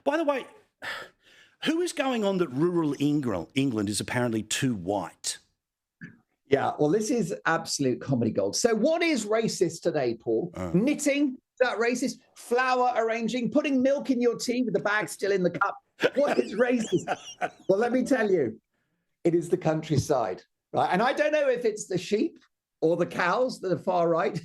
By the way, who is going on that rural England is apparently too white? Yeah, well, this is absolute comedy gold. So what is racist today, Paul? Knitting, is that racist? Flour arranging, putting milk in your tea with the bag still in the cup. What is racist? Well, let me tell you, it is the countryside, right? And I don't know if it's the sheep or the cows that are far right.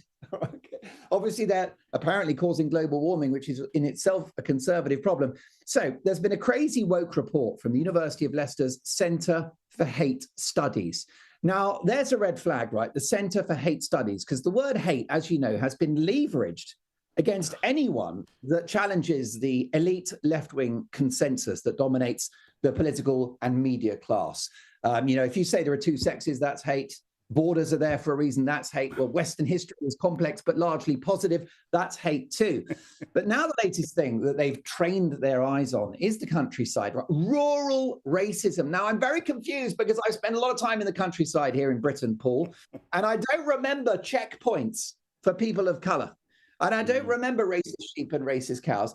Obviously, they're apparently causing global warming, which is in itself a conservative problem. So there's been a crazy woke report from the University of Leicester's Centre for Hate Studies. Now, there's a red flag, right? The Centre for Hate Studies, because the word hate, as you know, has been leveraged against anyone that challenges the elite left-wing consensus that dominates the political and media class. If you say there are two sexes, that's hate. Borders are there for a reason, that's hate. Well, Western history is complex but largely positive, that's hate too. But now the latest thing that they've trained their eyes on is the countryside, right? Rural racism. Now, I'm very confused because I spend a lot of time in the countryside here in Britain, Paul, and I don't remember checkpoints for people of colour. And I don't remember racist sheep and racist cows.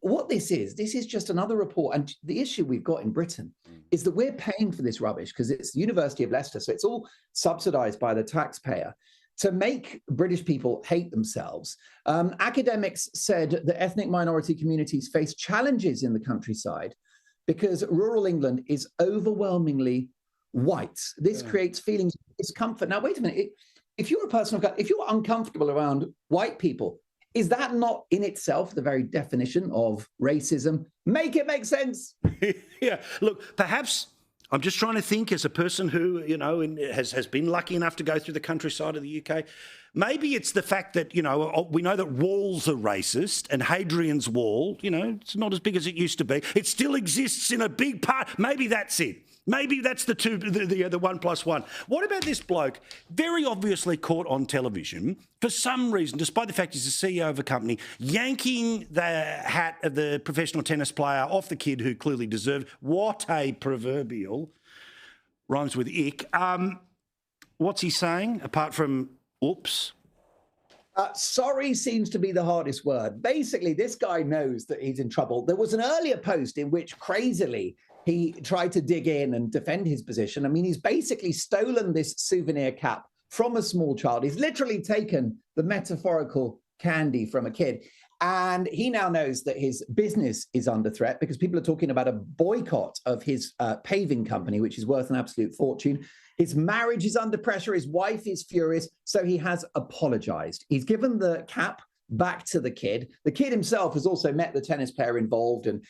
What this is just another report. And the issue we've got in Britain is that we're paying for this rubbish because it's the University of Leicester. So it's all subsidized by the taxpayer to make British people hate themselves. Academics said that ethnic minority communities face challenges in the countryside because rural England is overwhelmingly white. This creates feelings of discomfort. Now, wait a minute. If you're a person of color, if you're uncomfortable around white people, is that not in itself the very definition of racism? Make it make sense. Yeah. Look, perhaps I'm just trying to think as a person who, has been lucky enough to go through the countryside of the UK. Maybe it's the fact that, we know that walls are racist and Hadrian's Wall, it's not as big as it used to be. It still exists in a big part. Maybe that's it. Maybe that's the 1+1. What about this bloke, very obviously caught on television, for some reason, despite the fact he's the CEO of a company, yanking the hat of the professional tennis player off the kid who clearly deserved. What a proverbial, rhymes with ick. What's he saying, apart from, oops? Sorry seems to be the hardest word. Basically, this guy knows that he's in trouble. There was an earlier post in which, crazily, he tried to dig in and defend his position. I mean, he's basically stolen this souvenir cap from a small child. He's literally taken the metaphorical candy from a kid. And he now knows that his business is under threat because people are talking about a boycott of his paving company, which is worth an absolute fortune. His marriage is under pressure. His wife is furious. So he has apologized. He's given the cap back to the kid. The kid himself has also met the tennis player involved. And,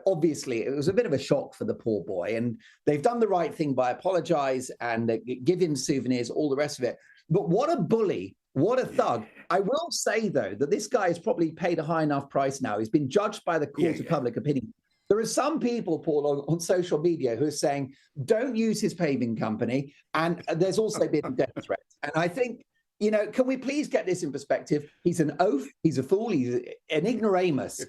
obviously it was a bit of a shock for the poor boy. And they've done the right thing by apologize and give him souvenirs, all the rest of it. But what a bully. What a thug. I will say, though, that this guy has probably paid a high enough price now. He's been judged by the court of public opinion. There are some people, Paul, on social media who are saying, don't use his paving company. And there's also been death threats. And I think, can we please get this in perspective? He's an oaf, he's a fool, he's an ignoramus,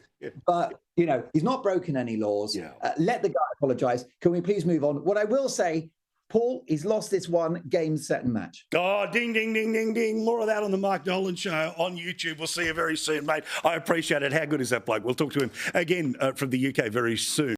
but, he's not broken any laws. Let the guy apologize. Can we please move on? What I will say, Paul, he's lost this one game, set and match. Oh, ding, ding, ding, ding, ding. More of that on the Mark Dolan Show on YouTube. We'll see you very soon, mate. I appreciate it. How good is that bloke? We'll talk to him again from the UK very soon.